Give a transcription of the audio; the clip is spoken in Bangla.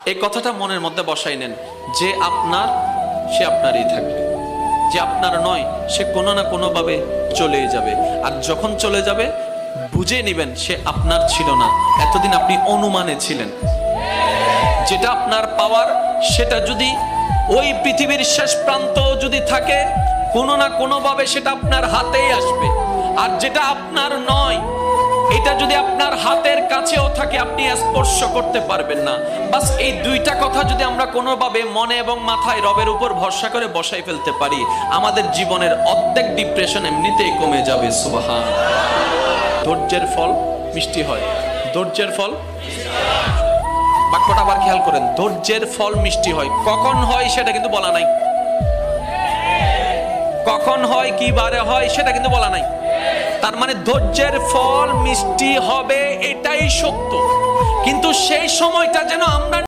এই কথাটা মনের মধ্যে বসাই নেন, যে আপনার সে আপনারই থাকবে, যে আপনার নয় সে কোনো না কোনো ভাবে চলেই যাবে। আর যখন চলে যাবে বুঝে নেবেন সে আপনার ছিল না, এতদিন আপনি অনুমানে ছিলেন। যেটা আপনার পাওয়ার সেটা যদি ওই পৃথিবীর শেষ প্রান্ত যদি থাকে, কোনো না কোনো ভাবে সেটা আপনার হাতেই আসবে। আর যেটা আপনার নয় এটা যদি আপনার হাতের কাছেও থাকে আপনি স্পর্শ করতে পারবেন না। বাস এই দুইটা কথা যদি আমরা কোনোভাবে মনে এবং মাথায় রবের উপর ভরসা করে বসাই ফেলতে পারি, আমাদের জীবনের অর্ধেক ডিপ্রেশন এমনিতেই কমে যাবে। সুবহান। ধৈর্যের ফল মিষ্টি হয়, ধৈর্যের ফল, বাক্যটা আবার খেয়াল করেন, ধৈর্যের ফল মিষ্টি হয়। কখন হয় সেটা কিন্তু বলা নাই, কখন হয় কি বারে হয় সেটা কিন্তু বলা নাই। তার মানে ধৈর্যের ফল মিষ্টি হবে এটাই সত্য, কিন্তু সেই সময়টা যেন আমরা